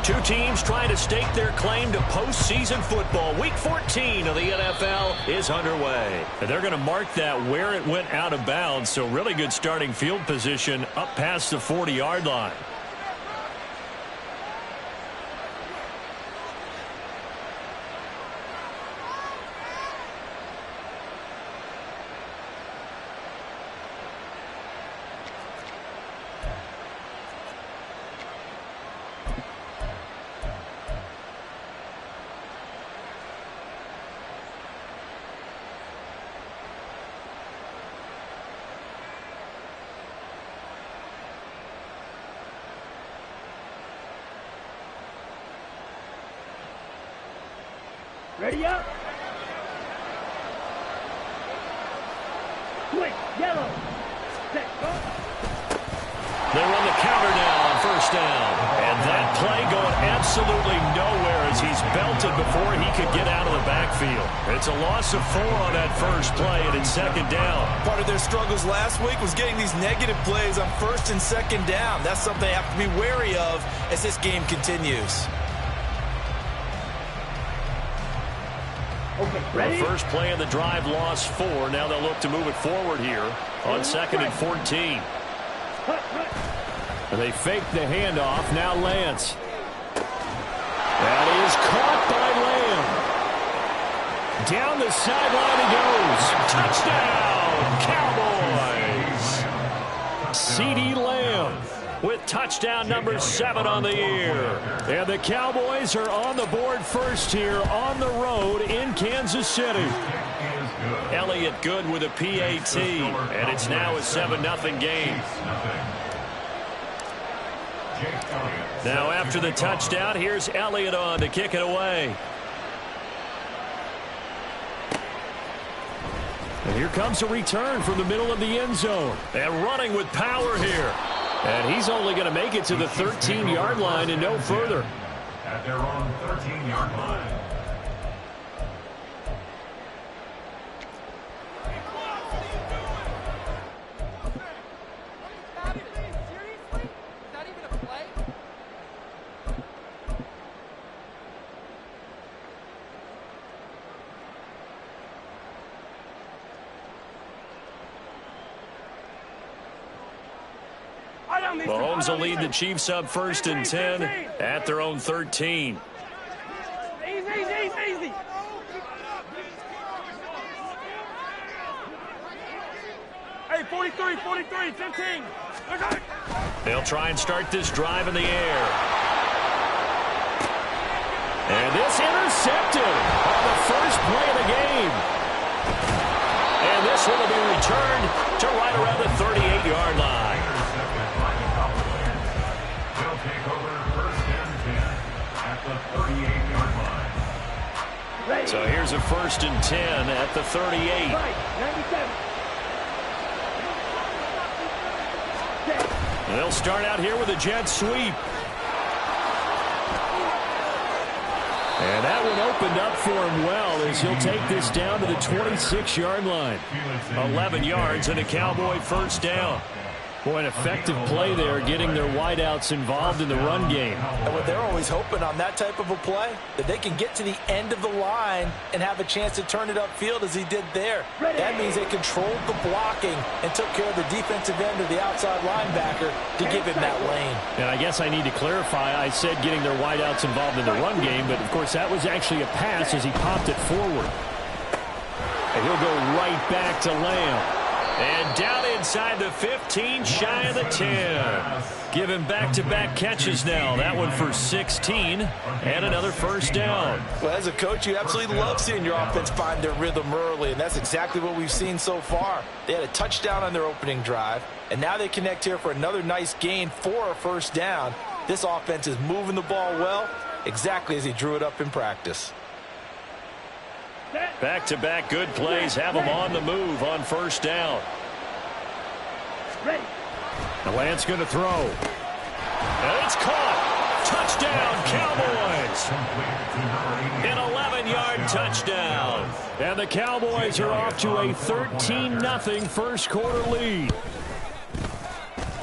Two teams trying to stake their claim to postseason football. Week 14 of the NFL is underway. And they're going to mark that where it went out of bounds, so really good starting field position up past the 40-yard line. Ready up. Quick, yellow. Set, go. They run the counter now on first down. And that play going absolutely nowhere as he's belted before he could get out of the backfield. It's a loss of 4 on that first play, and it's second down. Part of their struggles last week was getting these negative plays on first and second down. That's something they have to be wary of as this game continues. Okay, ready? The first play of the drive lost 4. Now they'll look to move it forward here on second and 14. And they fake the handoff. Now Lance. That is caught by Lamb. Down the sideline he goes. Touchdown, Cowboys. CeeDee Lamb with touchdown number 7 on the year. And the Cowboys are on the board first here on the road in Kansas City. Elliott good with a PAT, and it's now a 7-0 game. Now after the touchdown, here's Elliott on to kick it away. And here comes a return from the middle of the end zone. And running with power here. And he's only going to make it to the 13-yard line and no further. At their own 13-yard line. Mahomes will lead the Chiefs up first and 10 at their own 13. Easy. Hey, 43, 15. They'll try and start this drive in the air. And this intercepted on the first play of the game. And this one will be returned to right around the 38-yard line. They'll take over first and 10 at the 38-yard line. So here's a first and 10 at the 38. 97. They'll start out here with a jet sweep. And that one opened up for him well as he'll take this down to the 26-yard line. 11 yards and a Cowboy first down. Boy, an effective play there, getting their wideouts involved in the run game. And what they're always hoping on that type of a play, that they can get to the end of the line and have a chance to turn it upfield as he did there. That means they controlled the blocking and took care of the defensive end of the outside linebacker to give him that lane. And I guess I need to clarify, I said getting their wideouts involved in the run game, but of course that was actually a pass as he popped it forward. And he'll go right back to Lamb. And down inside the 15, shy of the 10. Give him back-to-back catches now. That one for 16 and another first down. Well, as a coach, you absolutely love seeing your offense find their rhythm early, and that's exactly what we've seen so far. They had a touchdown on their opening drive, and now they connect here for another nice gain for a first down. This offense is moving the ball well, exactly as he drew it up in practice. Back-to-back good plays have them on the move on first down. Ready. The Lance going to throw. And it's caught. Touchdown, Cowboys. An 11-yard touchdown. And the Cowboys are off to a 13-0 first quarter lead.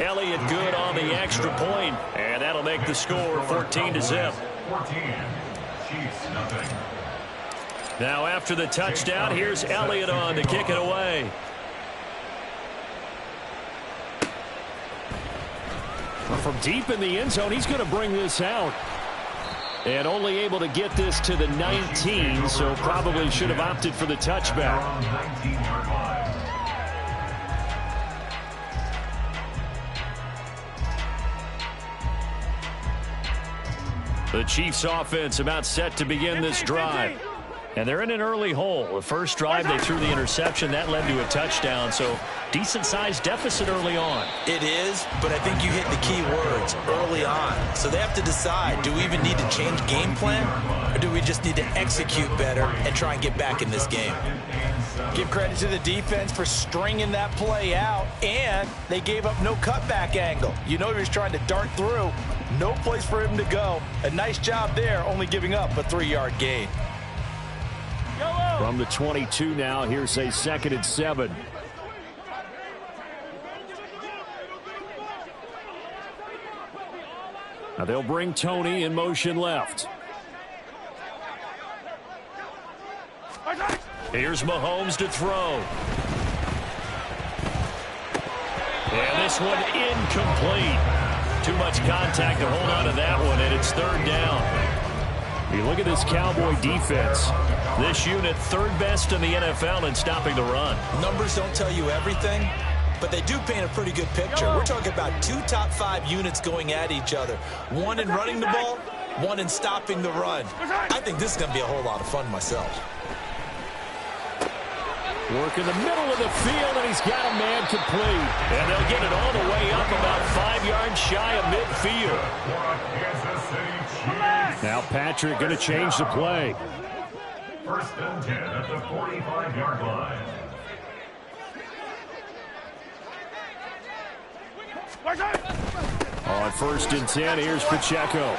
Elliott good on the extra point, and that'll make the score 14-0. 14. Chiefs, nothing. Now after the touchdown, here's Elliott on to kick it away. From deep in the end zone, he's going to bring this out. And only able to get this to the 19, so probably should have opted for the touchback. 19-yard line. The Chiefs offense about set to begin this drive. And they're in an early hole. The first drive, they threw the interception. That led to a touchdown, so decent-sized deficit early on. It is, but I think you hit the key words, early on. So they have to decide, do we even need to change game plan, or do we just need to execute better and try and get back in this game? Give credit to the defense for stringing that play out, and they gave up no cutback angle. You know he was trying to dart through. No place for him to go. A nice job there, only giving up a 3-yard gain. From the 22 now, here's a 2nd and 7. Now they'll bring Tony in motion left. Here's Mahomes to throw. And this one incomplete. Too much contact to hold on to that one, and it's 3rd down. You look at this Cowboy defense. This unit 3rd best in the NFL in stopping the run. Numbers don't tell you everything, but they do paint a pretty good picture. We're talking about 2 top 5 units going at each other. One in running the ball, one in stopping the run. I think this is going to be a whole lot of fun myself. Work in the middle of the field, and he's got a man complete. And they'll get it all the way up about 5 yards shy of midfield. Now Patrick going to change the play. 1st and 10 at the 45-yard line. On 1st and 10, here's Pacheco.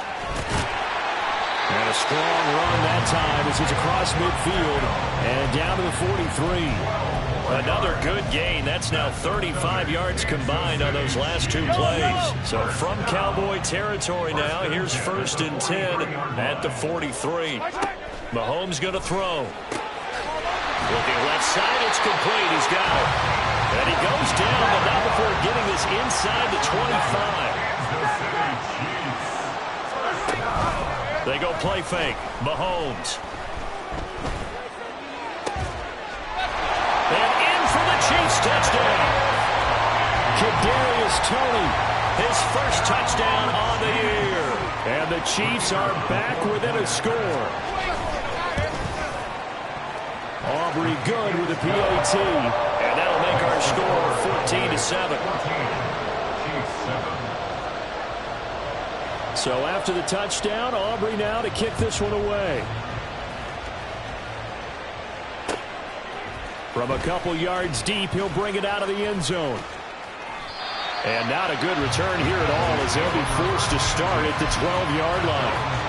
And a strong run that time as it's across midfield and down to the 43. Another good gain. That's now 35 yards combined on those last 2 plays. So from Cowboy territory now, here's 1st and 10 at the 43. Mahomes going to throw. Looking left side, it's complete. He's got it. And he goes down, but not before getting this inside the 25. They go play fake. Mahomes. And in for the Chiefs touchdown. Kadarius Toney, his first touchdown on the year. And the Chiefs are back within a score. Aubrey good with the PAT. And that'll make our score 14-7. So after the touchdown, Aubrey now to kick this one away. From a couple yards deep, he'll bring it out of the end zone. And not a good return here at all as they'll be forced to start at the 12-yard line.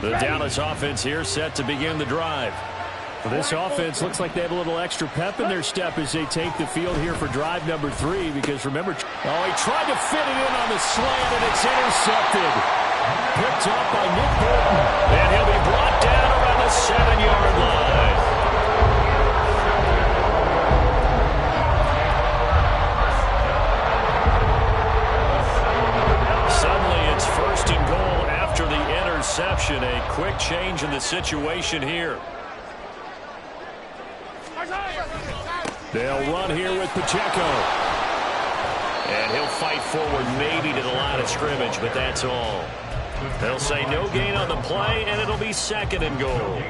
The Dallas offense here set to begin the drive. Well, this offense looks like they have a little extra pep in their step as they take the field here for drive number 3 because remember, he tried to fit it in on the slant and it's intercepted. Picked up by Nick Bolton. And he'll be brought down around the 7-yard line. Suddenly it's 1st and goal after the interception. A quick change in the situation here. They'll run here with Pacheco. And he'll fight forward maybe to the line of scrimmage, but that's all. They'll say no gain on the play, and it'll be 2nd and goal.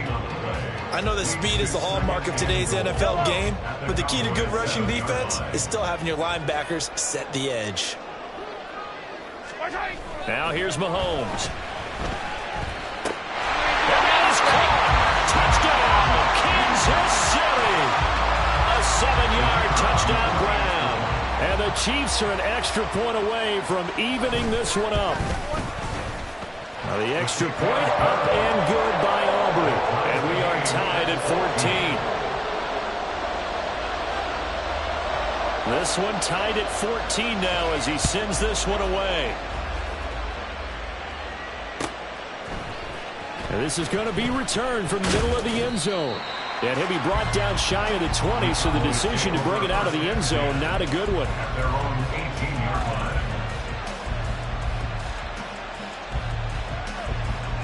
I know that speed is the hallmark of today's NFL game, but the key to good rushing defense is still having your linebackers set the edge. Now here's Mahomes. And that is caught. Touchdown, Kansas City. A 7-yard touchdown ground. And the the Chiefs are an extra point away from evening this one up. Now the extra point up and good by Aubrey. And we are tied at 14. This one tied at 14 now as he sends this one away. And this is going to be returned from the middle of the end zone. And he'll be brought down shy of the 20, so the decision to bring it out of the end zone, not a good one. At their own 18-yard line.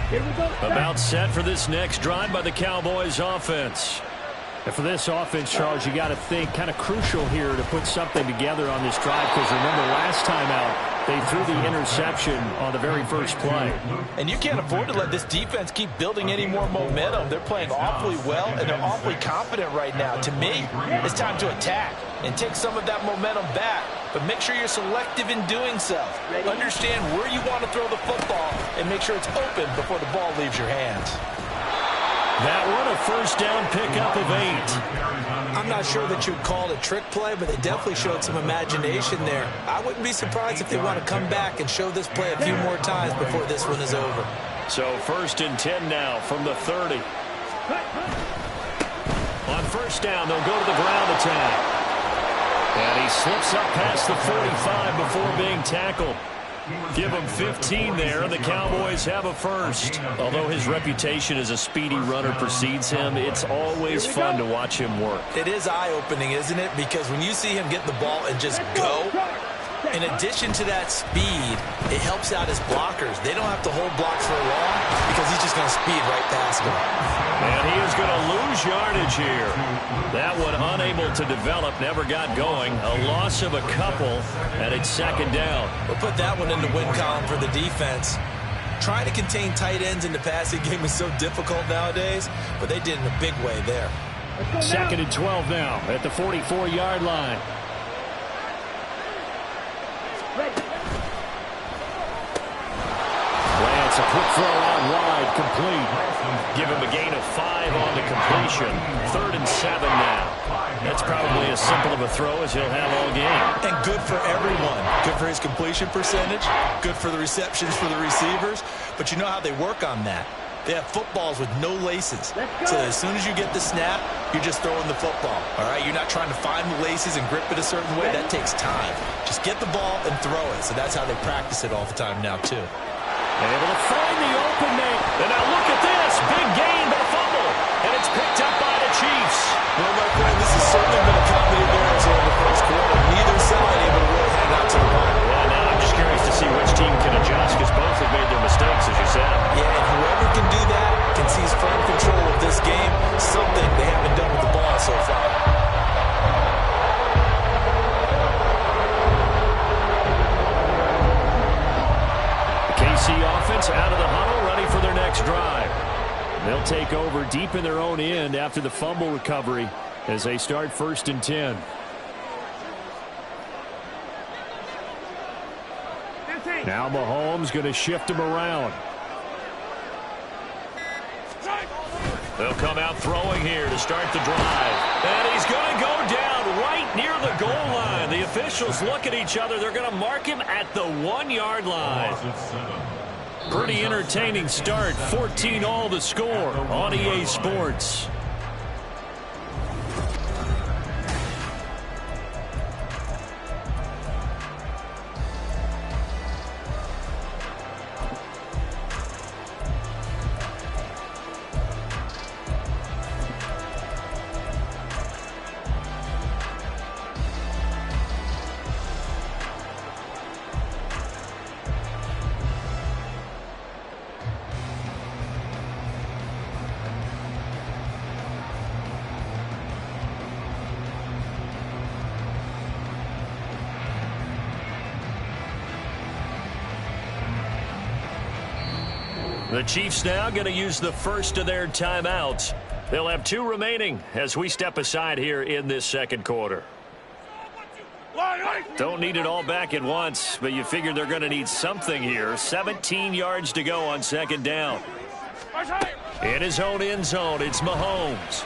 Here we go. About set for this next drive by the Cowboys offense. And for this offense, Charles, you got to think kind of crucial here to put something together on this drive, because remember last time out, they threw the interception on the very first play. And you can't afford to let this defense keep building any more momentum. They're playing awfully well, and they're awfully confident right now. To me, it's time to attack and take some of that momentum back. But make sure you're selective in doing so. Understand where you want to throw the football and make sure it's open before the ball leaves your hands. That one, a first down pickup of 8. I'm not sure that you'd call it a trick play, but they definitely showed some imagination there. I wouldn't be surprised if they want to come back and show this play a few more times before this one is over. So 1st and 10 now from the 30. On first down, they'll go to the ground attack. And he slips up past the 45 before being tackled. Give him 15 there, and the Cowboys have a first. Although his reputation as a speedy runner precedes him, it's always fun to watch him work. It is eye-opening, isn't it? Because when you see him get the ball and just go, in addition to that speed, it helps out his blockers. They don't have to hold blocks for long because he's just going to speed right past them. And he is going to lose yardage here. That one unable to develop, never got going. A loss of a couple, and it's 2nd down. We'll put that one in the win column for the defense. Trying to contain tight ends in the passing game is so difficult nowadays, but they did in a big way there. 2nd and 12 now at the 44-yard line. Lance, a quick throw out wide, complete. Give him a gain of 5 on the completion. 3rd and 7 now. That's probably as simple of a throw as he'll have all game. And good for everyone. Good for his completion percentage. Good for the receptions for the receivers. But you know how they work on that. They have footballs with no laces. So as soon as you get the snap, you're just throwing the football. All right, you're not trying to find the laces and grip it a certain way. That takes time. Just get the ball and throw it. So that's how they practice it all the time now, too. Able to find the open man. And now look at this. Big gain, but a fumble. And it's picked up by the Chiefs. Well, my friend, this has certainly been a comedy of errors here in the first quarter. Neither side able to really hang out to the ball. Well, now I'm just curious to see which team can adjust, because both have made their mistakes, as you said. Yeah, and whoever can do that can seize firm control of this game. Something they haven't done with the ball so far. The KC offense out of the huddle, ready for their next drive. They'll take over deep in their own end after the fumble recovery as they start 1st and 10. Now Mahomes going to shift him around. They'll come out throwing here to start the drive. And he's going to go down right near the goal line. The officials look at each other. They're going to mark him at the 1-yard line. Pretty entertaining start. 14-all the score on EA Sports. The Chiefs now going to use the first of their timeouts. They'll have 2 remaining as we step aside here in this 2nd quarter. Don't need it all back at once, but you figure they're going to need something here. 17 yards to go on 2nd down. In his own end zone, it's Mahomes.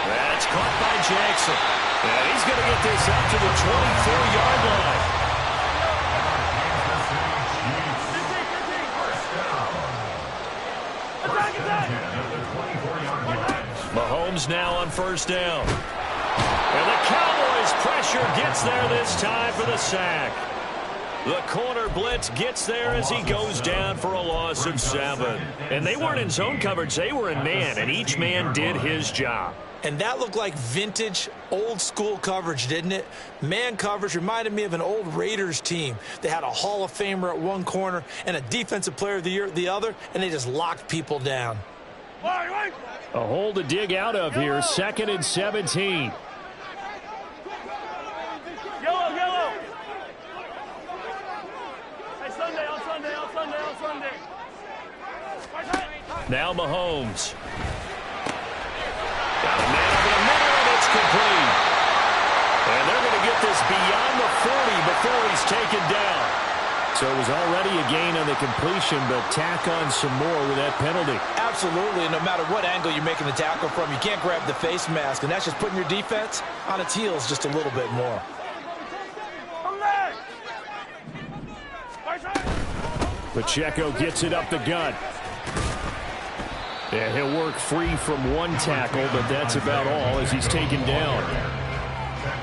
That's caught by Jackson. And he's going to get this up to the 24-yard line. Mahomes now on first down. And the Cowboys pressure gets there this time for the sack. The corner blitz gets there as he goes down for a loss of 7. And they weren't in zone coverage, they were in man, and each man did his job. And that looked like vintage, old-school coverage, didn't it? Man coverage reminded me of an old Raiders team. They had a Hall of Famer at one corner and a Defensive Player of the Year at the other, and they just locked people down. A hole to dig out of here, 2nd and 17. Yellow. Hey, Sunday, on Sunday. Now Mahomes. Got a man over the middle, and it's complete. And they're going to get this beyond the 40 before he's taken down. So it was already a gain on the completion, but tack on some more with that penalty. Absolutely, and no matter what angle you're making the tackle from, you can't grab the face mask, and that's just putting your defense on its heels just a little bit more. Pacheco gets it up the gut. Yeah, he'll work free from one tackle, but that's about all as he's taken down.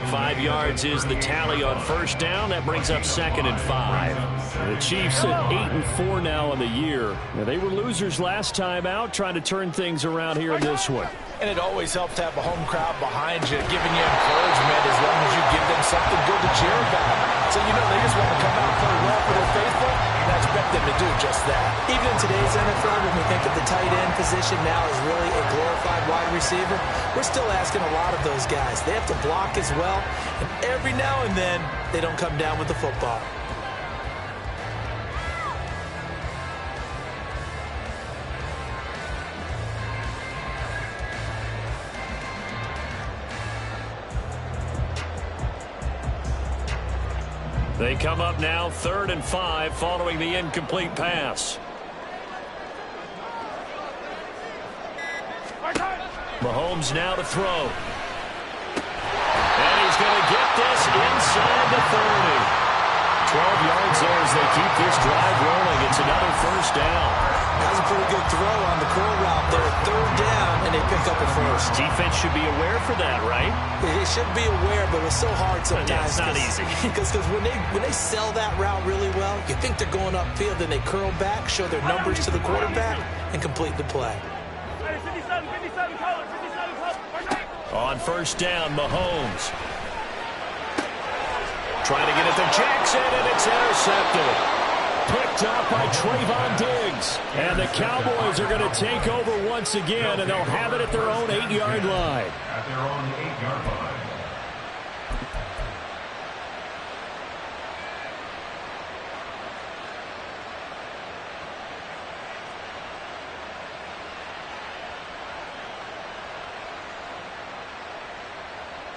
5 yards is the tally on first down. That brings up 2nd and 5. The Chiefs at 8-4 now on the year. Now, they were losers last time out, trying to turn things around here in this one. And it always helps to have a home crowd behind you, giving you encouragement as long as you give them something good to cheer about. So, they just want to come out and play well for their faithful, and I expect them to do just that. Even in today's NFL, when we think of the tight end position now as really a glorified wide receiver, we're still asking a lot of those guys. They have to block as well, and every now and then, they don't come down with the football. They come up now 3rd and 5 following the incomplete pass. Mahomes now to throw. And he's going to get this inside the 30. 12 yards there as they keep this drive rolling. It's another first down. That was a pretty good throw on the curl route there. 3rd down, and they pick up a first. Defense should be aware for that, right? They should be aware, but it's so hard sometimes. Yeah, it's not easy. Because when they sell that route really well, you think they're going upfield, then they curl back, show their numbers to the quarterback, and complete the play. 57 color. On first down, Mahomes. Trying to get it to Jackson, and it's intercepted. Picked up by Trayvon Diggs. And the Cowboys are going to take over once again, and they'll have it at their own 8-yard line. At their own 8-yard line.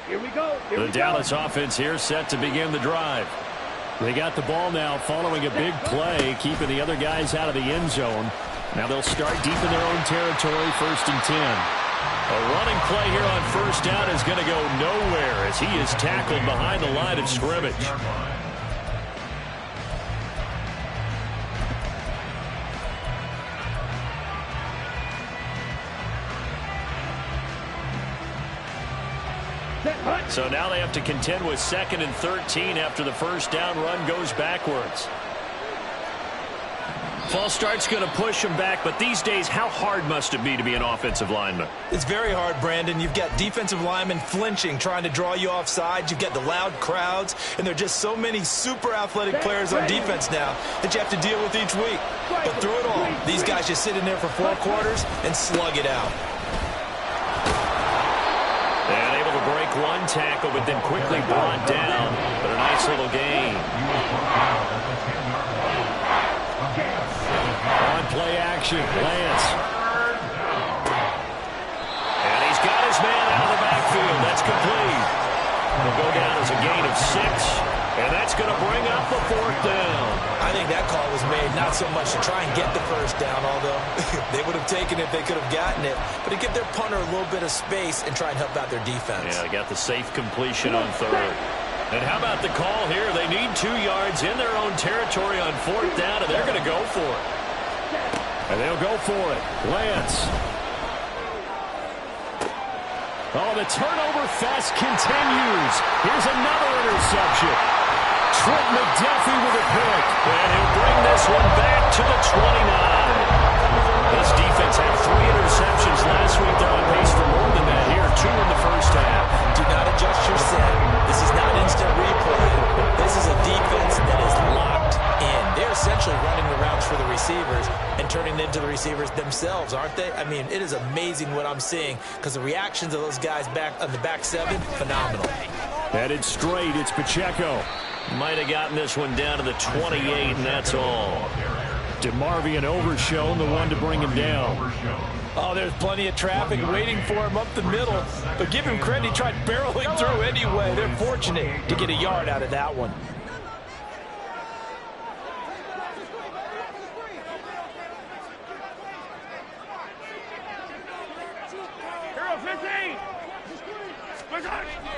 Here we go. The Dallas offense here set to begin the drive. They got the ball now following a big play, keeping the other guys out of the end zone. Now they'll start deep in their own territory, 1st and 10. A running play here on first down is going to go nowhere as he is tackled behind the line of scrimmage. So now they have to contend with 2nd and 13 after the first down run goes backwards. False start's going to push him back, but these days, how hard must it be to be an offensive lineman? It's very hard, Brandon. You've got defensive linemen flinching, trying to draw you off sides. You've got the loud crowds, and there are just so many super athletic players on defense now that you have to deal with each week. But through it all, these guys just sit in there for 4 quarters and slug it out. And able to break one tackle, but then quickly brought down. But a nice little gain. On play action, Lance. And he's got his man out of the backfield. That's complete. It'll go down as a gain of 6. And that's going to bring up the 4th down. I think that call was made not so much to try and get the first down, although they would have taken it if they could have gotten it, but to give their punter a little bit of space and try and help out their defense. Yeah, they got the safe completion on 3rd. And how about the call here? They need 2 yards in their own territory on 4th down, and they're going to go for it. And they'll go for it. Lance. Oh, the turnover fest continues. Here's another interception. Trent McDuffie with a pick. And he'll bring this one back to the 29. This defense had 3 interceptions last week. They're on pace for more than that here. 2 in the first half. Do not adjust your set. This is not instant replay. This is a defense that is locked in. They're essentially running the routes for the receivers and turning it into the receivers themselves, aren't they? I mean, it is amazing what I'm seeing because the reactions of those guys back on the back 7, phenomenal. Headed straight, it's Pacheco. Might have gotten this one down to the 28, and that's all. DeMarvion Overshown, the one to bring him down. Oh, there's plenty of traffic waiting for him up the middle. But give him credit, he tried barreling through anyway. They're fortunate to get a yard out of that one.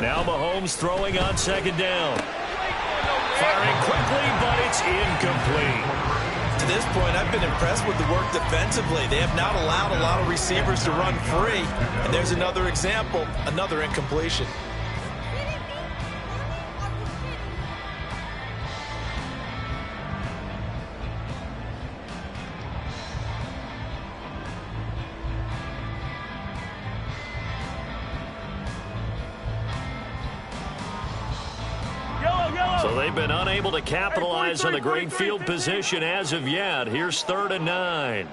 Now Mahomes throwing on 2nd down. Firing quickly, but it's incomplete. To this point, I've been impressed with the work defensively. They have not allowed a lot of receivers to run free. And there's another example, another incompletion. So they've been unable to capitalize on the great field position as of yet. Here's 3rd and 9.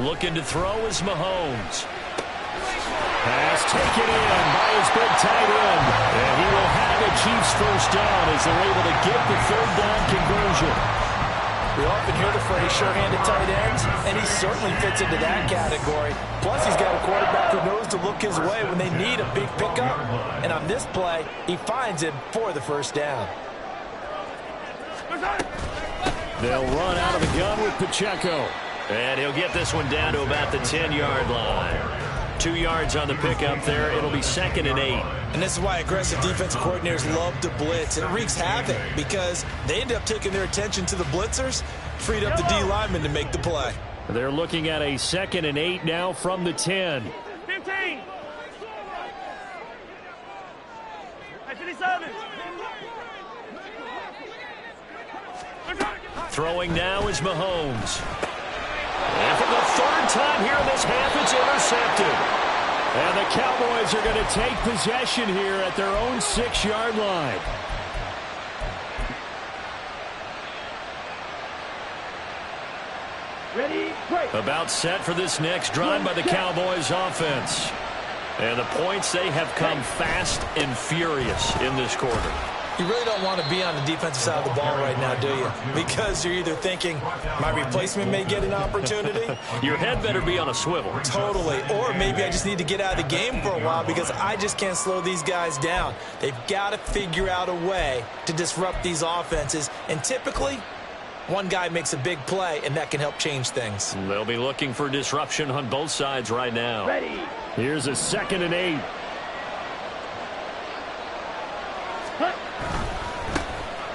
Looking to throw is Mahomes. Pass taken in by his big tight end. And he will have a Chiefs first down as they're able to get the 3rd down conversion. We often hear the phrase sure-handed tight ends, and he certainly fits into that category. Plus, he's got a quarterback who knows to look his way when they need a big pickup. And on this play, he finds him for the first down. They'll run out of the gun with Pacheco. And he'll get this one down to about the 10-yard line. 2 yards on the pickup there. It'll be 2nd and 8. And this is why aggressive defensive coordinators love to blitz. It wreaks havoc because they end up taking their attention to the blitzers, freed up the D lineman to make the play. They're looking at a 2nd and 8 now from the 10. 15. 57. Throwing now is Mahomes. And for the 3rd time here in this half, it's intercepted. And the Cowboys are going to take possession here at their own 6-yard line. Ready, break. About set for this next drive by the Cowboys offense. And the points, they have come fast and furious in this quarter. You really don't want to be on the defensive side of the ball right now, do you? Because you're either thinking, my replacement may get an opportunity. Your head better be on a swivel. Totally. Or maybe I just need to get out of the game for a while because I just can't slow these guys down. They've got to figure out a way to disrupt these offenses. And typically, one guy makes a big play, and that can help change things. They'll be looking for disruption on both sides right now. Ready. Here's a 2nd and 8.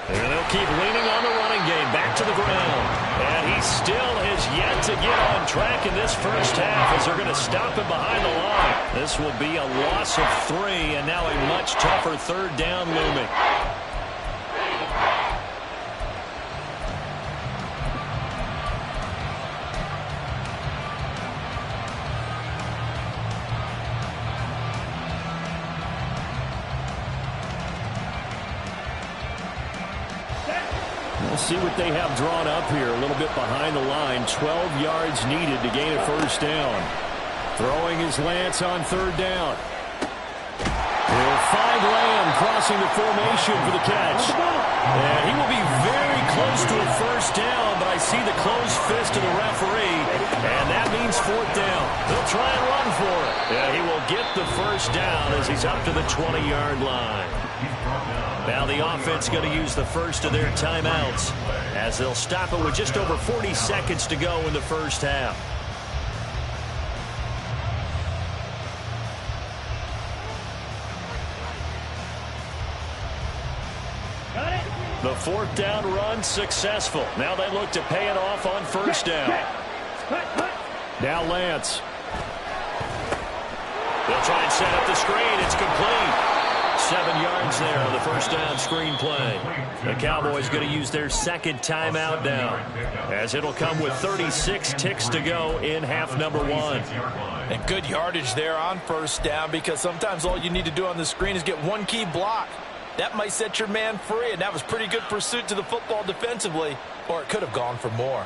And they'll keep leaning on the running game back to the ground. And he still has yet to get on track in this first half as they're going to stop him behind the line. This will be a loss of 3 and now a much tougher 3rd down looming. We'll see what they have drawn up here. A little bit behind the line. 12 yards needed to gain a first down. Throwing is Lance on 3rd down. He'll find Lamb crossing the formation for the catch. And he will be very close to a first down, but I see the closed fist of the referee, and that means fourth down. He'll try and run for it. Yeah, he will get the first down as he's up to the 20-yard line. Now the offense going to use the first of their timeouts as they'll stop it with just over 40 seconds to go in the first half. The fourth down run successful. Now they look to pay it off on first down. Now Lance. They'll try and set up the screen. It's complete. 7 yards there on the first down screen play. The Cowboys going to use their second timeout now, as it'll come with 36 ticks to go in half number 1. And good yardage there on first down, because sometimes all you need to do on the screen is get one key block. That might set your man free, and that was pretty good pursuit to the football defensively, or it could have gone for more.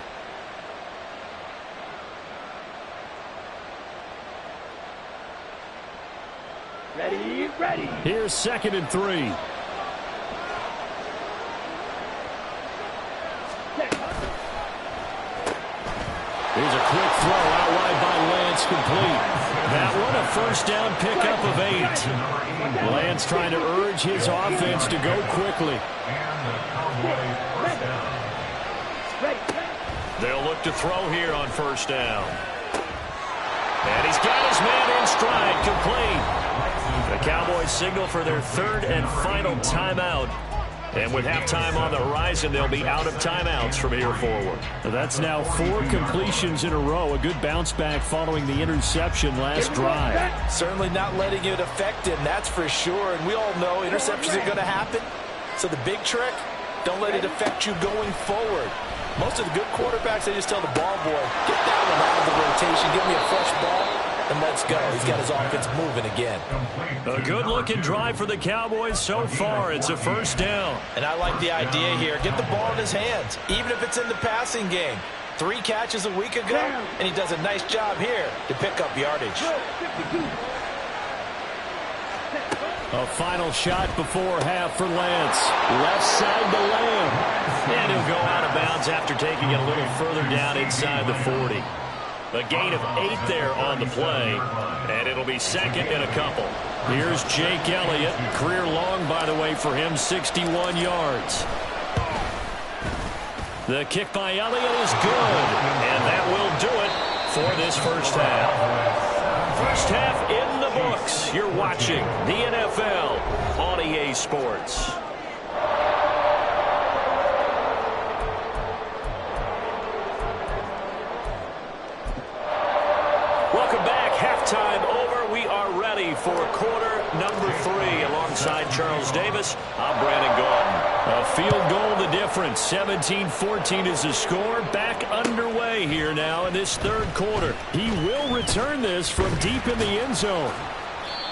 Ready. Here's 2nd and 3. Here's a quick throw out wide by Lance, complete. That one a first down pickup of 8. Lance trying to urge his offense to go quickly. They'll look to throw here on first down. And he's got his man in stride, complete. The Cowboys signal for their third and final timeout. And with halftime on the horizon, they'll be out of timeouts from here forward. That's now 4 completions in a row. A good bounce back following the interception last drive. Certainly not letting it affect him, that's for sure. And we all know interceptions are going to happen. So the big trick, don't let it affect you going forward. Most of the good quarterbacks, they just tell the ball boy, get that one out of the rotation, give me a fresh ball, and let's go. He's got his offense moving again. A good-looking drive for the Cowboys so far. It's a first down. And I like the idea here. Get the ball in his hands, even if it's in the passing game. 3 catches a week ago, and he does a nice job here to pick up yardage. A final shot before half for Lance. Left side to Lamb. And he'll go out of bounds after taking it a little further down inside the 40. A gain of 8 there on the play, and it'll be second and a couple. Here's Jake Elliott. Career long, by the way, for him, 61 yards. The kick by Elliott is good, and that will do it for this first half. First half in the books. You're watching the NFL on EA Sports. Welcome back. Halftime over. We are ready for quarter number 3. Alongside Charles Davis, I'm Brandon Gaudin. A field goal the difference. 17-14 is the score. Back underway here now in this third quarter. He will return this from deep in the end zone.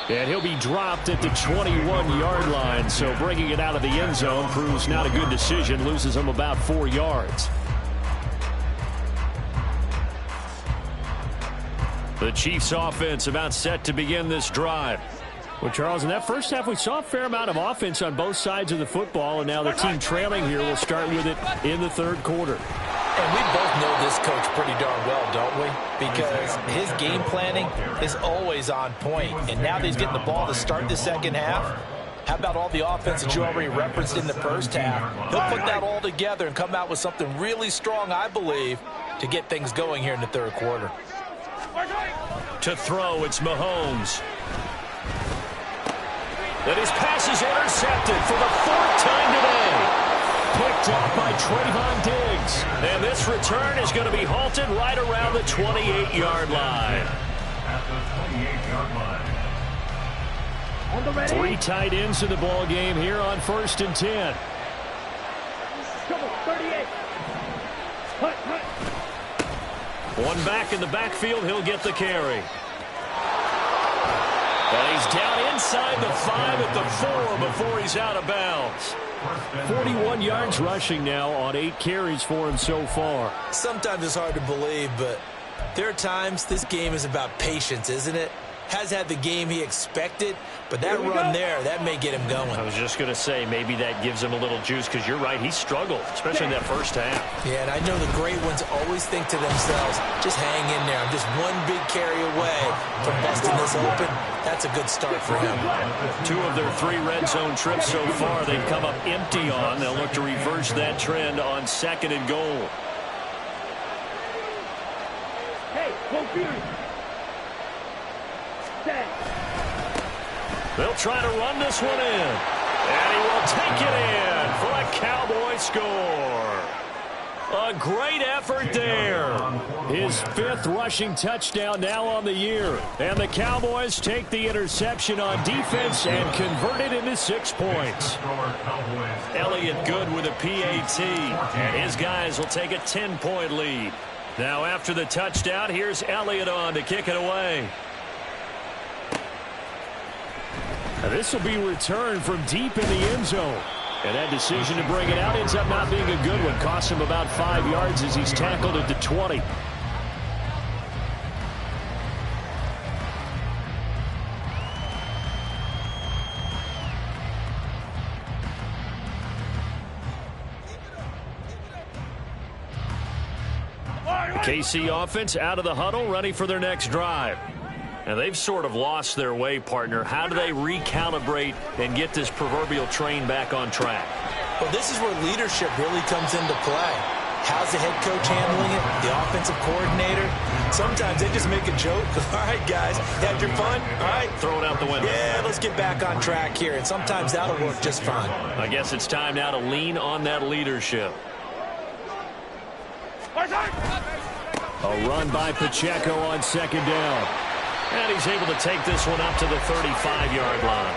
And he'll be dropped at the 21-yard line. So bringing it out of the end zone proves not a good decision. Loses him about 4 yards. The Chiefs offense about set to begin this drive. Well, Charles, in that first half, we saw a fair amount of offense on both sides of the football, and now the team trailing here will start with it in the third quarter. And we both know this coach pretty darn well, don't we? Because his game planning is always on point. And now that he's getting the ball to start the second half, how about all the offense that you already referenced in the first half? He'll put that all together and come out with something really strong, I believe, to get things going here in the third quarter. To throw, it's Mahomes. And his pass is intercepted for the 4th time today. Picked up by Trayvon Diggs. And this return is going to be halted right around the 28-yard line. On the ready. 3 tight ends in the ball game here on 1st and 10. Come on, 38. Hut. One back in the backfield, he'll get the carry. And he's down inside the 5 at the 4 before he's out of bounds. 41 yards rushing now on 8 carries for him so far. Sometimes it's hard to believe, but there are times this game is about patience, isn't it? has had the game he expected, but that run there, that may get him going. I was just going to say, maybe that gives him a little juice, because you're right, he struggled, especially in that first half. Yeah, and I know the great ones always think to themselves, just hang in there. I'm just one big carry away from busting this open. That's a good start for him. 2 of their 3 red zone trips so far, they've come up empty on. They'll look to reverse that trend on 2nd and goal. Hey, go Fury. They'll try to run this one in. And he will take it in for a Cowboy score. A great effort there. His 5th rushing touchdown now on the year. And the Cowboys take the interception on defense and convert it into 6 points. Elliott Good with a PAT. And his guys will take a 10-point lead. Now after the touchdown, here's Elliott on to kick it away. Now this will be returned from deep in the end zone. And that decision to bring it out ends up not being a good one. Costs him about 5 yards as he's tackled at the 20. KC offense out of the huddle, ready for their next drive. And they've sort of lost their way, partner. How do they recalibrate and get this proverbial train back on track? Well, this is where leadership really comes into play. How's the head coach handling it? The offensive coordinator? Sometimes they just make a joke. All right, guys, had your fun? All right. Throw it out the window. Yeah, let's get back on track here. And sometimes that'll work just fine. I guess it's time now to lean on that leadership. A run by Pacheco on 2nd down. And he's able to take this one up to the 35-yard line.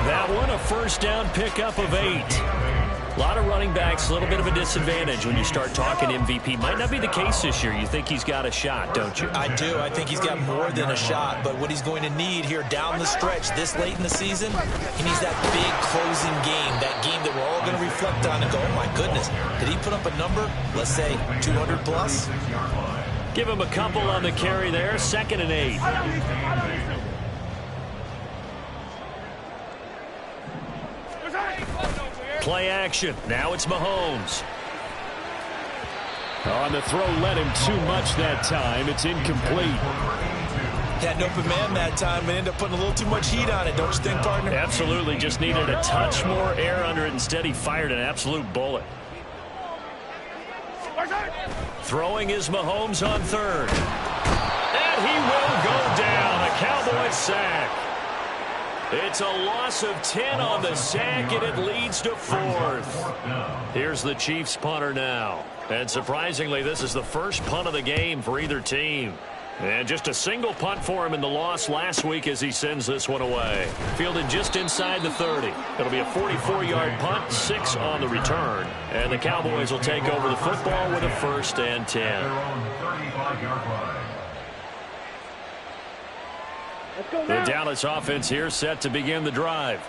That one, a 1st down pickup of 8. A lot of running backs, a little bit of a disadvantage when you start talking MVP. Might not be the case this year. You think he's got a shot, don't you? I do. I think he's got more than a shot. But what he's going to need here down the stretch this late in the season, he needs that big closing game, that game that we're all going to reflect on and go, oh, my goodness, did he put up a number, let's say, 200 plus? Give him a couple on the carry there. 2nd and 8. Play action. Now it's Mahomes. On the throw, led him too much that time. It's incomplete. Had an open man that time and ended up putting a little too much heat on it, don't you think, partner? Absolutely. Just needed a touch more air under it. Instead, he fired an absolute bullet. Throwing is Mahomes on 3rd. And he will go down. A Cowboy sack. It's a loss of 10 on the sack, and it leads to 4th. Here's the Chiefs punter now. And surprisingly, this is the first punt of the game for either team. And just a single punt for him in the loss last week as he sends this one away. Fielded just inside the 30. It'll be a 44-yard punt, 6 on the return. And the Cowboys will take over the football with a 1st and 10. The Dallas offense here set to begin the drive.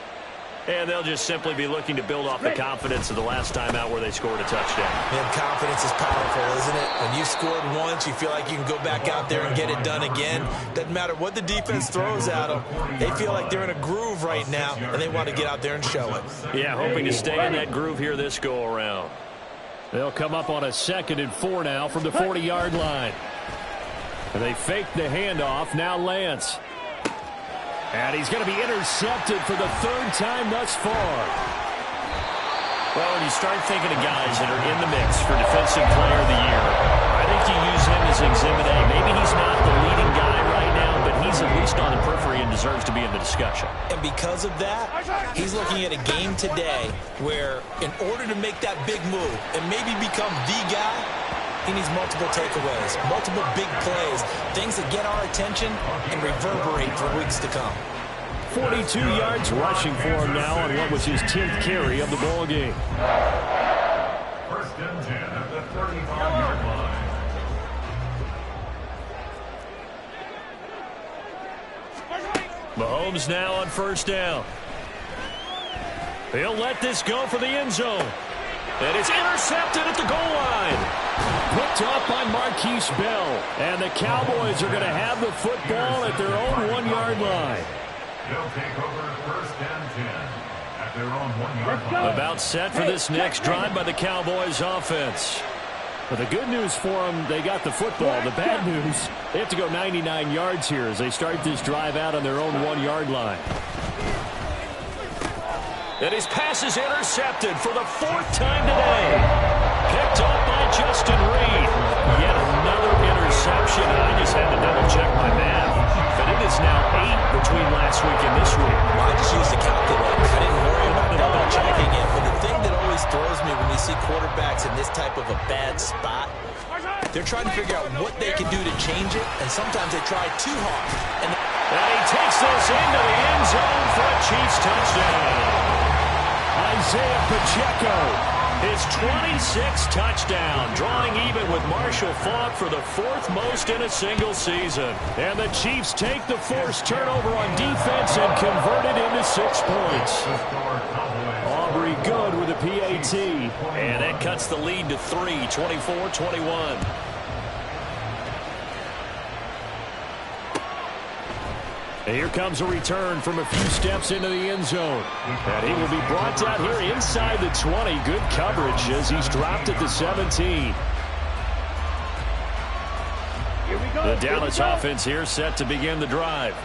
And they'll just simply be looking to build off the confidence of the last time out where they scored a touchdown. Man, confidence is powerful, isn't it? When you scored once, you feel like you can go back out there and get it done again. Doesn't matter what the defense throws at them. They feel like they're in a groove right now, and they want to get out there and show it. Yeah, hoping to stay in that groove here this go-around. They'll come up on a 2nd and 4 now from the 40-yard line. And they fake the handoff. Now Lance. And he's going to be intercepted for the 3rd time thus far. Well, when you start thinking of guys that are in the mix for Defensive Player of the Year, I think you use him as Exhibit A. Maybe he's not the leading guy right now, but he's at least on the periphery and deserves to be in the discussion. And because of that, he's looking at a game today where in order to make that big move and maybe become the guy, he needs multiple takeaways, multiple big plays, things that get our attention and reverberate for weeks to come. 42 yards rushing for him now on what was his 10th carry of the ball game. 1st and 10 at the 35-yard line. Mahomes now on 1st down. He'll let this go for the end zone. And it's intercepted at the goal line. Picked up by Marquise Bell. And the Cowboys are going to have the football at their own 1-yard line. They'll take over first and 10 at their own 1-yard line. About set for this next drive by the Cowboys offense. But the good news for them, they got the football. The bad news, they have to go 99 yards here as they start this drive out on their own 1-yard line. And his pass is intercepted for the 4th time today. Picked up by Justin Reed. Yet another interception. I just had to double-check my math. But it is now 8 between last week and this week. Well, I just used the calculator. I didn't worry about double-checking it. But the thing that always throws me when you see quarterbacks in this type of a bad spot, they're trying to figure out what they can do to change it, and sometimes they try too hard. And he takes this into the end zone for a Chiefs touchdown. Isaiah Pacheco, his 26th touchdown, drawing even with Marshall Faulk for the 4th most in a single season. And the Chiefs take the forced turnover on defense and convert it into 6 points. Aubrey Good with a PAT. And that cuts the lead to 3, 24-21. And here comes a return from a few steps into the end zone. And he will be brought down here inside the 20. Good coverage as he's dropped at the 17. The Dallas offense here set to begin the drive.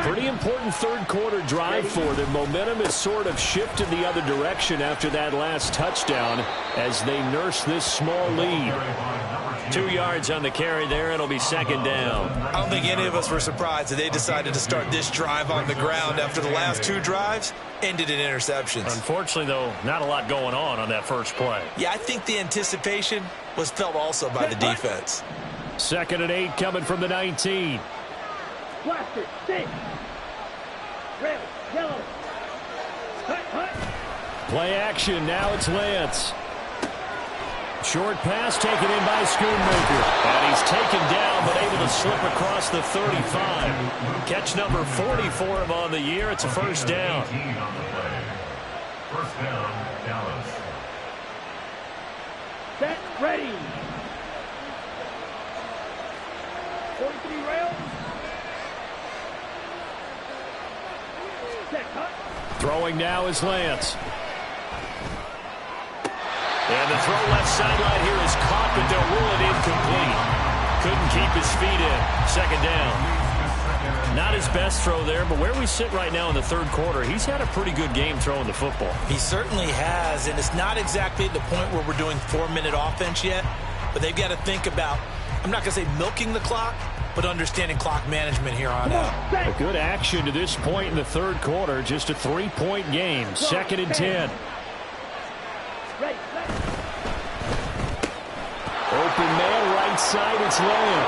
Pretty important third-quarter drive for them. Momentum has sort of shifted the other direction after that last touchdown as they nurse this small lead. 2 yards on the carry there. It'll be 2nd down. I don't think any of us were surprised that they decided to start this drive on the ground after the last 2 drives ended in interceptions. Unfortunately, though, not a lot going on that first play. Yeah, I think the anticipation was felt also by the defense. 2nd and 8 coming from the 19. Blaster, stay. Red, yellow. Hut. Play action. Now it's Lance. Short pass taken in by Schoonmaker. And he's taken down but able to slip across the 35. Catch number 40 for him on the year. It's a first down. First down, Dallas. Set, ready. 43 rails. Set, cut. Throwing now is Lance. And the throw left sideline here is caught, but they'll rule it incomplete. Couldn't keep his feet in. 2nd down. Not his best throw there, but where we sit right now in the 3rd quarter, he's had a pretty good game throwing the football. He certainly has, and it's not exactly at the point where we're doing 4-minute offense yet, but they've got to think about, I'm not going to say milking the clock, but understanding clock management here on out. A good action to this point in the 3rd quarter, just a 3-point game. 2nd and 10. Open man, right side, it's Lamb.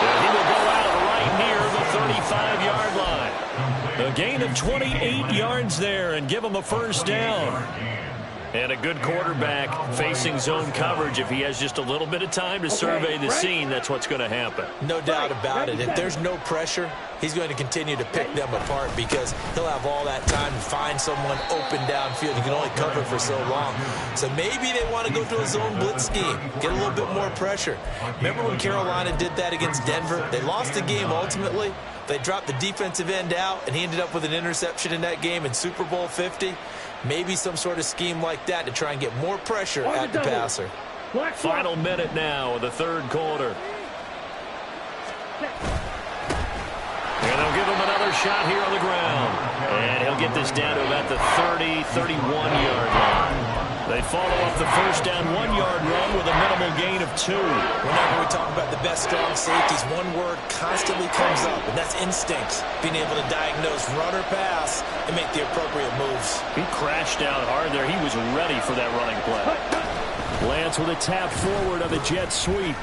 And he will go out right near the 35-yard line. A gain of 28 yards there and give him a first down. And a good quarterback facing zone coverage. If he has just a little bit of time to survey the scene, that's what's going to happen. No doubt about it. If there's no pressure, he's going to continue to pick them apart because he'll have all that time to find someone open downfield. He can only cover for so long. So maybe they want to go to a zone blitz scheme, get a little bit more pressure. Remember when Carolina did that against Denver? They lost the game ultimately. They dropped the defensive end out, and he ended up with an interception in that game in Super Bowl 50. Maybe some sort of scheme like that to try and get more pressure at the passer. Final minute now of the 3rd quarter. And they'll give him another shot here on the ground. And he'll get this down to about the 30, 31-yard line. They follow up the first down 1-yard run with a minimal gain of 2. Whenever we talk about the best strong safeties, one word constantly comes up, and that's instincts. Being able to diagnose run or pass and make the appropriate moves. He crashed down hard there. He was ready for that running play. Lance with a tap forward on the jet sweep.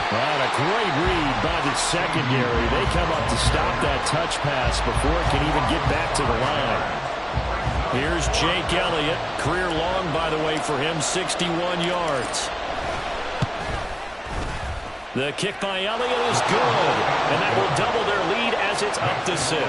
And a great read by the secondary. They come up to stop that touch pass before it can even get back to the line. Here's Jake Elliott. Career long, by the way, for him, 61 yards. The kick by Elliott is good. And that will double their lead as as it's up to 6.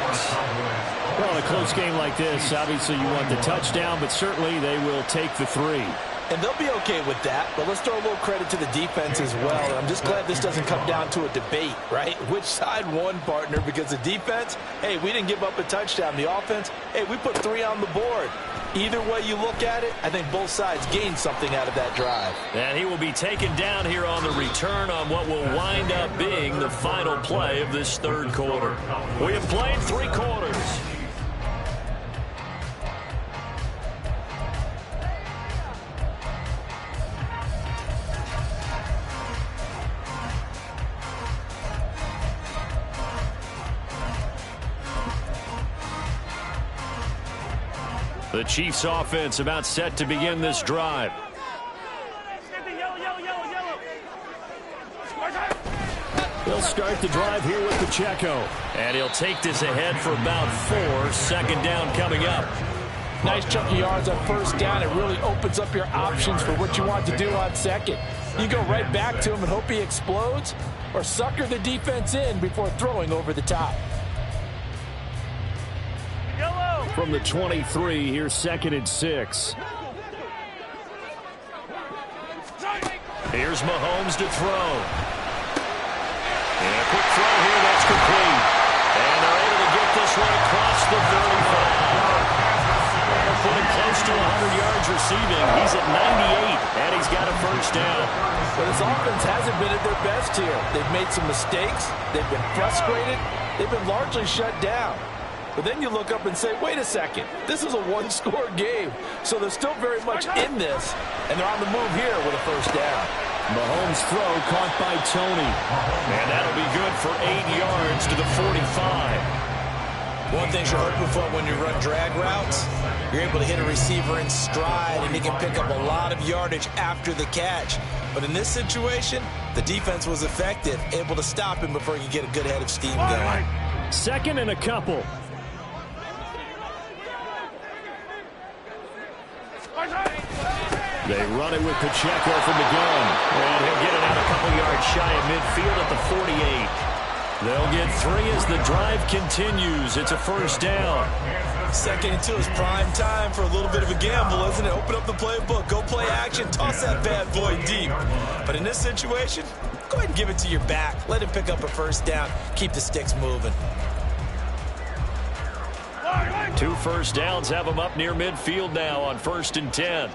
Well, in a close game like this, obviously you want the touchdown, but certainly they will take the 3. And they'll be okay with that, but let's throw a little credit to the defense as well. I'm just glad this doesn't come down to a debate, right? Which side won, partner? Because the defense, hey, we didn't give up a touchdown. The offense, hey, we put 3 on the board. Either way you look at it, I think both sides gained something out of that drive. And he will be taken down here on the return on what will wind up being the final play of this third quarter. We have played 3 quarters. The Chiefs offense about set to begin this drive. They'll start the drive here with Pacheco. And he'll take this ahead for about 4. Second down coming up. Nice chunk of yards on first down. It really opens up your options for what you want to do on second. You go right back to him and hope he explodes, or sucker the defense in before throwing over the top. From the 23, here's 2nd and 6. Here's Mahomes to throw. And a quick throw here, that's complete. And they're able to get this one across the 35. They're putting close to 100 yards receiving. He's at 98, and he's got a first down. But this offense hasn't been at their best here. They've made some mistakes. They've been frustrated. They've been largely shut down. But then you look up and say, wait a second, this is a one-score game. So they're still very much in this, and they're on the move here with a first down. Mahomes' throw caught by Tony. And that'll be good for 8 yards to the 45. One thing you're hoping for when you run drag routes, you're able to hit a receiver in stride, and he can pick up a lot of yardage after the catch. But in this situation, the defense was effective, able to stop him before he could get a good head of steam going. 2nd and a couple. They run it with Pacheco from the gun. And he'll get it out a couple yards shy of midfield at the 48. They'll get 3 as the drive continues. It's a first down. 2nd and 2 is prime time for a little bit of a gamble, isn't it? Open up the playbook, go play action, toss that bad boy deep. But in this situation, go ahead and give it to your back. Let him pick up a first down. Keep the sticks moving. 2 first downs have them up near midfield now on 1st and 10.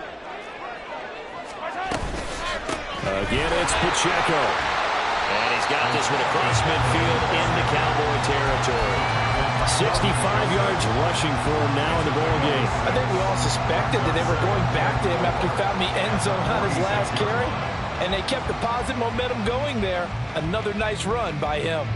Again, it's Pacheco. And he's got this one across midfield into Cowboy territory. 65 yards rushing for him now in the ball game. I think we all suspected that they were going back to him after he found the end zone on his last carry. And they kept the positive momentum going there. Another nice run by him.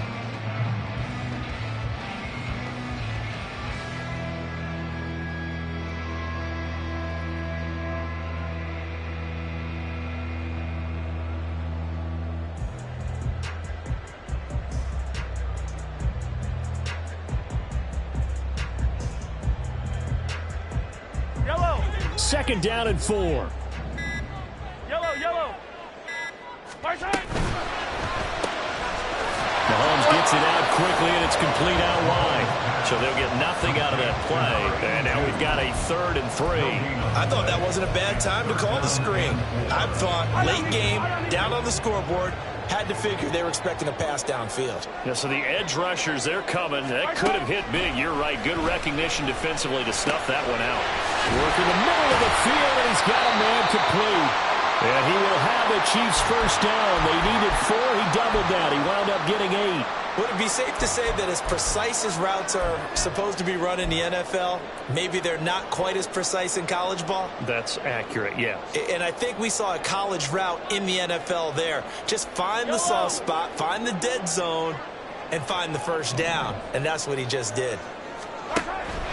Second down and 4. Yellow. Mahomes gets it out quickly, and it's complete out wide. So they'll get nothing out of that play. And now we've got a 3rd and 3. I thought that wasn't a bad time to call the screen. I thought late game, down on the scoreboard, had to figure they were expecting a pass downfield. Yeah, so the edge rushers, they're coming. That could have hit big. You're right. Good recognition defensively to snuff that one out. Working the middle of the field, and he's got a man complete. And he will have the Chiefs first down. They needed 4. He doubled that. He wound up getting 8. Would it be safe to say that as precise as routes are supposed to be run in the NFL, maybe they're not quite as precise in college ball? That's accurate, yeah. And I think we saw a college route in the NFL there. Just find the soft spot, find the dead zone, and find the first down. And that's what he just did.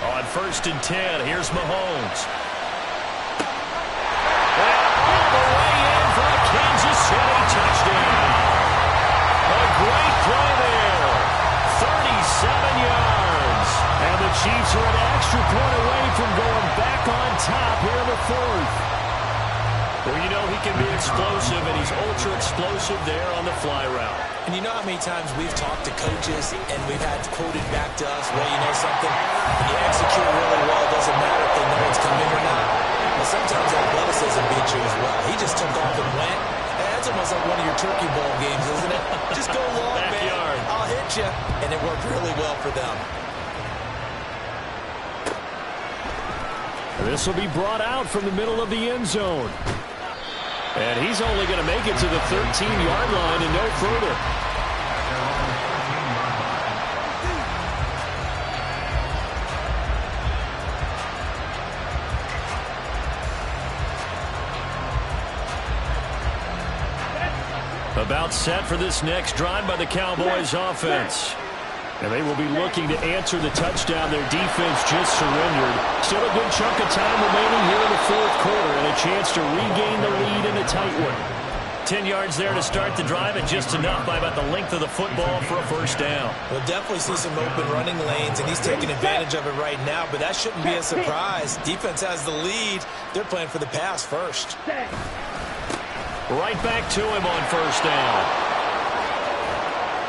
On 1st and 10, here's Mahomes. And all the way in for a Kansas City touchdown. A great play there. 37 yards. And the Chiefs are an extra point away from going back on top here in the 4th. Well, you know he can be explosive, and he's ultra-explosive there on the fly route. And you know how many times we've talked to coaches and we've had quoted back to us, well, you know something, when you execute really well, it doesn't matter if they know it's coming or not. Well, sometimes athleticism beats you as well. He just took off and went. And that's almost like one of your turkey bowl games, isn't it? Just go long, Backyard. man. I'll hit you. And it worked really well for them. This will be brought out from the middle of the end zone. And he's only going to make it to the 13-yard line and no further. About set for this next drive by the Cowboys offense. And they will be looking to answer the touchdown their defense just surrendered. Still a good chunk of time remaining here in the fourth quarter and a chance to regain the lead in a tight one. 10 yards there to start the drive and just enough by about the length of the football for a first down. We'll definitely see some open running lanes, and he's taking advantage of it right now, but that shouldn't be a surprise. Defense has the lead. They're playing for the pass first. Right back to him on first down.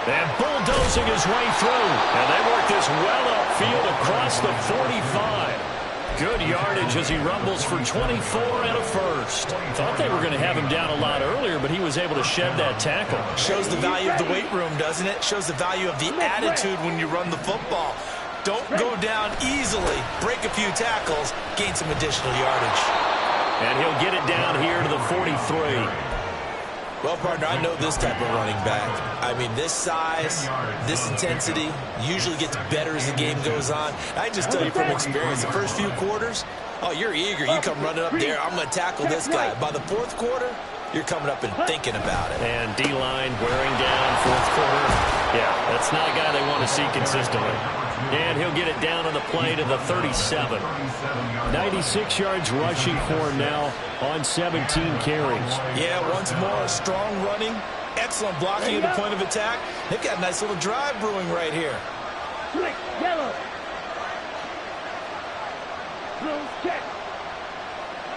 And bulldozing his way through. And they work this well upfield across the 45. Good yardage as he rumbles for 24 and a first. Thought they were going to have him down a lot earlier, but he was able to shed that tackle. Shows the value of the weight room, doesn't it? Shows the value of the attitude when you run the football. Don't go down easily. Break a few tackles. Gain some additional yardage. And he'll get it down here to the 43. Well, partner, I know this type of running back. I mean, this size, this intensity usually gets better as the game goes on. I just tell you from experience, the first few quarters, oh, you're eager. You come running up there, I'm going to tackle this guy. By the fourth quarter, you're coming up and thinking about it. And D-line wearing down fourth quarter. Yeah, that's not a guy they want to see consistently. And he'll get it down on the play to the 37. 96 yards rushing for him now on 17 carries. Yeah, once more, strong running, excellent blocking at the point of attack. They've got a nice little drive brewing right here. Slick, yellow. Blue, check.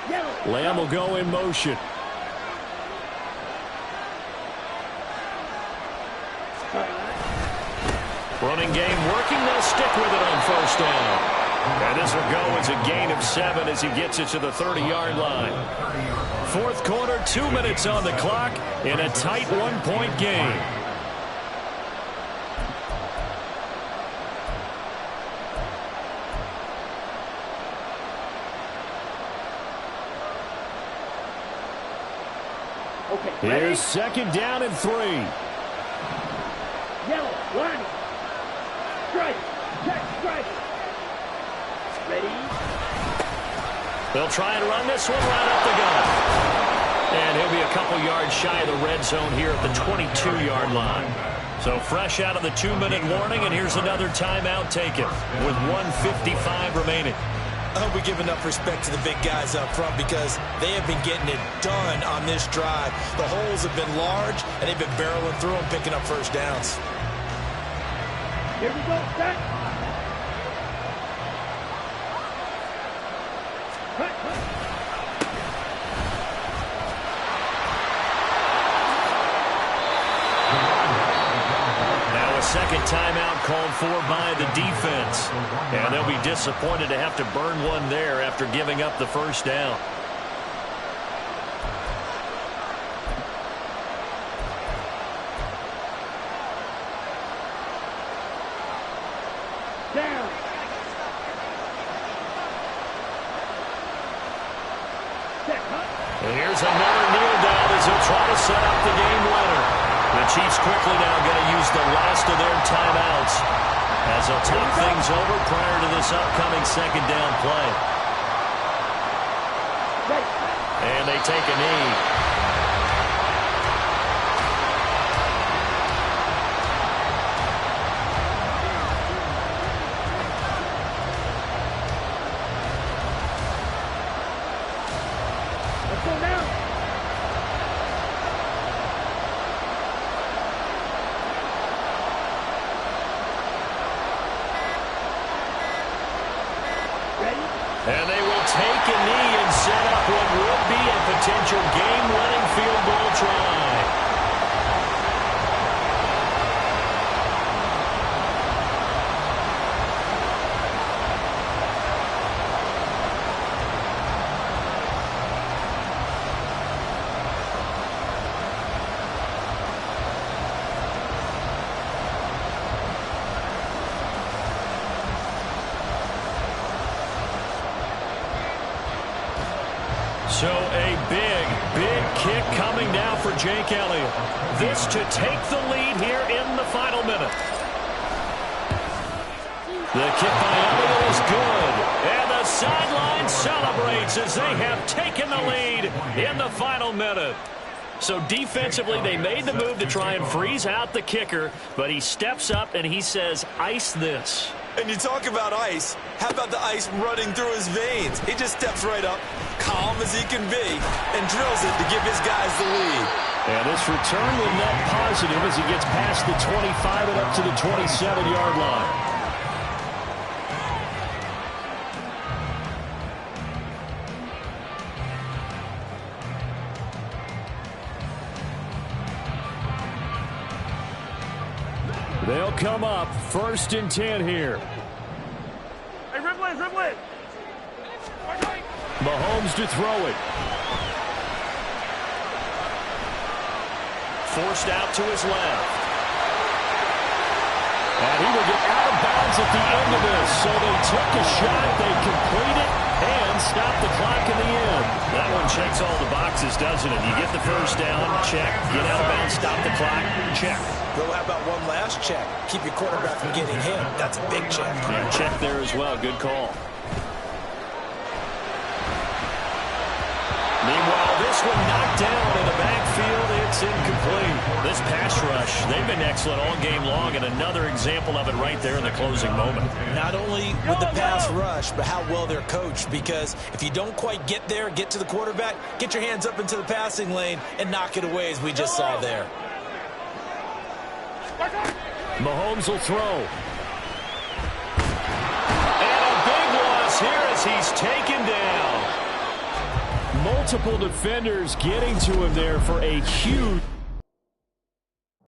Yellow. Lamb will go in motion. Running game working. They'll stick with it on first down. And this will go as a gain of 7 as he gets it to the 30-yard line. Fourth quarter, 2 minutes on the clock in a tight one-point game. Okay, Here's second down and 3. Yellow, line. Strike, check, strike. Ready. They'll try and run this one right up the gut. And he'll be a couple yards shy of the red zone here at the 22-yard line. So fresh out of the 2-minute warning, and here's another timeout taken with 1:55 remaining. I hope we give enough respect to the big guys up front because they have been getting it done on this drive. The holes have been large, and they've been barreling through them, picking up first downs. Here we go, set. Cut, cut. Now a second timeout called for by the defense. And they'll be disappointed to have to burn one there after giving up the first down. Down. Set, cut. And here's another kneel down as he'll try to set up the game winner. The Chiefs quickly now going to use the last of their timeouts as they'll talk things over prior to this upcoming second down play. Right. And they take a knee. Let's go now. Ready. And they will take a knee and set up what would be a potential game-winning field goal try. So a big kick coming now for Jake Elliott. This to take the lead here in the final minute. The kick by Elliott is good. And the sideline celebrates as they have taken the lead in the final minute. So defensively, they made the move to try and freeze out the kicker, but he steps up and he says, ice this. And you talk about ice. How about the ice running through his veins? He just steps right up, calm as he can be, and drills it to give his guys the lead. And this return will net positive as he gets past the 25 and up to the 27-yard line. They'll come up 1st and 10 here. Hey, rip it. Mahomes to throw it. Forced out to his left. And he will get out of bounds at the end of this. So they took a shot, they complete it, and stop the clock in the end. That one checks all the boxes, doesn't it? You get the first down, check. Get out of bounds, stop the clock, check. Well, how about one last check? Keep your quarterback from getting hit. That's a big check. Yeah, check there as well. Good call. Meanwhile, this one knocked down in the backfield. It's incomplete. This pass rush, they've been excellent all game long, and another example of it right there in the closing moment. Not only with the pass rush, but how well they're coached, because if you don't quite get there, get to the quarterback, get your hands up into the passing lane and knock it away as we just saw there. Mahomes will throw. And a big loss here as he's taken down. Multiple defenders getting to him there for a huge...